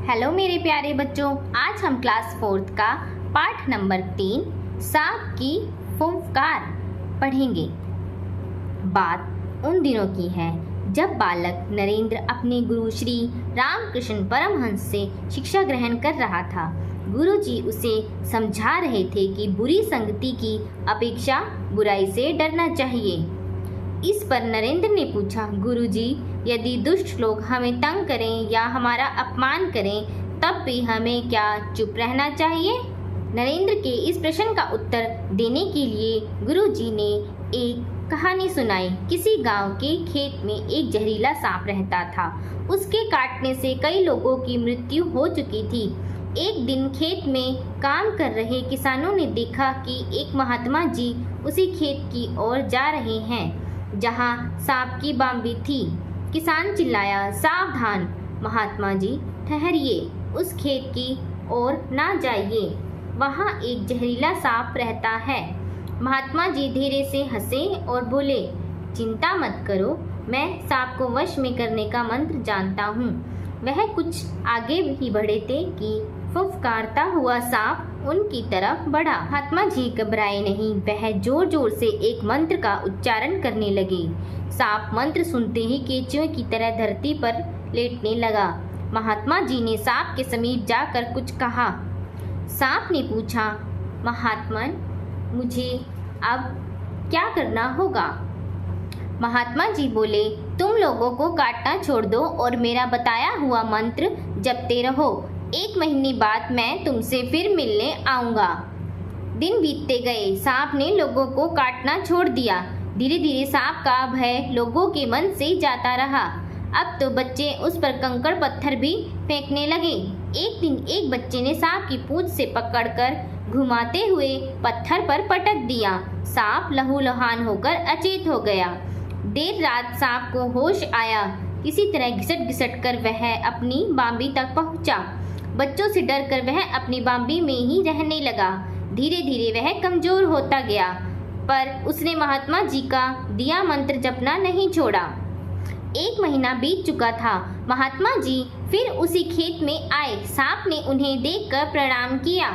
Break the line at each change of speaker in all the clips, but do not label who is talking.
Hello मेरे प्यारे बच्चों, आज हम क्लास 4th का पाठ नंबर 3 सांप की फुफकार पढ़ेंगे। बात उन दिनों की है जब बालक नरेंद्र अपने गुरु श्री रामकृष्ण परमहंस से शिक्षा ग्रहण कर रहा था। गुरुजी उसे समझा रहे थे कि बुरी संगति की अपेक्षा बुराई से डरना चाहिए। इस पर नरेंद्र ने पूछा, गुरुजी, यदि दुष्ट लोग हमें तंग करें या हमारा अपमान करें तब भी हमें क्या चुप रहना चाहिए? नरेंद्र के इस प्रश्न का उत्तर देने के लिए गुरुजी ने एक कहानी सुनाई। किसी गांव के खेत में एक जहरीला सांप रहता था। उसके काटने से कई लोगों की मृत्यु हो चुकी थी। एक दिन खेत में काम कर रहे किसानों ने देखा कि एक महात्मा जी उसी खेत की ओर जा रहे हैं जहां सांप की बांबी थी। किसान चिल्लाया, सावधान महात्मा जी, ठहरिए, उस खेत की ओर ना जाइए, वहां एक जहरीला सांप रहता है। महात्मा जी धीरे से हंसे और बोले, चिंता मत करो, मैं सांप को वश में करने का मंत्र जानता हूँ। वह कुछ आगे ही बढ़े थे कि फुफकारता हुआ सांप उनकी तरफ बढ़ा। महात्मा जी घबराए नहीं, वह जोर जोर से एक मंत्र का उच्चारण करने लगे। सांप मंत्र सुनते ही केंचुए की तरह धरती पर लेटने लगा। महात्मा जी ने सांप के समीप जाकर कुछ कहा। सांप ने पूछा, महात्मन, मुझे अब क्या करना होगा? महात्मा जी बोले, तुम लोगों को काटना छोड़ दो और मेरा बताया हुआ मंत्र जपते रहो। 1 महीने बाद मैं तुमसे फिर मिलने आऊँगा। दिन बीतते गए, सांप ने लोगों को काटना छोड़ दिया। धीरे धीरे सांप का भय लोगों के मन से जाता रहा। अब तो बच्चे उस पर कंकड़ पत्थर भी फेंकने लगे। एक दिन एक बच्चे ने सांप की पूंछ से पकड़कर घुमाते हुए पत्थर पर पटक दिया। सांप लहूलुहान होकर अचेत हो गया। देर रात सांप को होश आया। किसी तरह घिसट घिसट कर वह अपनी बांबी तक पहुंचा। बच्चों से डरकर वह अपनी बांबी में ही रहने लगा। धीरे धीरे वह कमजोर होता गया, पर उसने महात्मा जी का दिया मंत्र जपना नहीं छोड़ा। 1 महीना बीत चुका था। महात्मा जी फिर उसी खेत में आए। सांप ने उन्हें देखकर प्रणाम किया।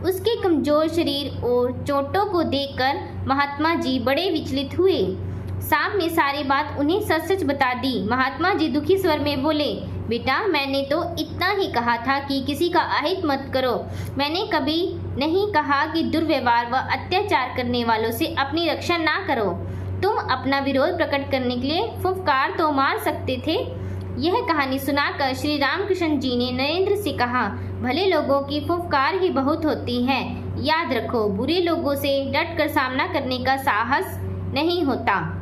उसके कमजोर शरीर और चोटों को देखकर महात्मा जी बड़े विचलित हुए। सांप ने सारी बात उन्हें सच सच बता दी। महात्मा जी दुखी स्वर में बोले, बेटा, मैंने तो इतना ही कहा था कि किसी का अहित मत करो। मैंने कभी नहीं कहा कि दुर्व्यवहार व अत्याचार करने वालों से अपनी रक्षा ना करो। तुम अपना विरोध प्रकट करने के लिए फुफकार तो मार सकते थे। यह कहानी सुनाकर श्री रामकृष्ण जी ने नरेंद्र से कहा, भले लोगों की फुफकार ही बहुत होती है। याद रखो, बुरे लोगों से डटकर सामना करने का साहस नहीं होता।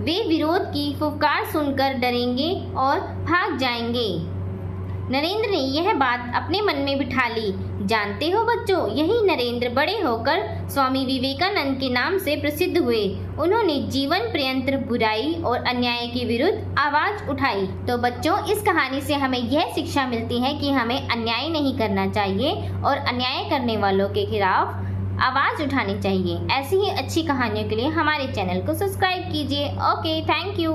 वे विरोध की फुफकार सुनकर डरेंगे और भाग जाएंगे। नरेंद्र ने यह बात अपने मन में बिठा ली। जानते हो बच्चों, यही नरेंद्र बड़े होकर स्वामी विवेकानंद के नाम से प्रसिद्ध हुए। उन्होंने जीवन पर्यंत बुराई और अन्याय के विरुद्ध आवाज उठाई। तो बच्चों, इस कहानी से हमें यह शिक्षा मिलती है कि हमें अन्याय नहीं करना चाहिए और अन्याय करने वालों के खिलाफ आवाज उठानी चाहिए। ऐसी ही अच्छी कहानियों के लिए हमारे चैनल को सब्सक्राइब कीजिए। Okay, thank you.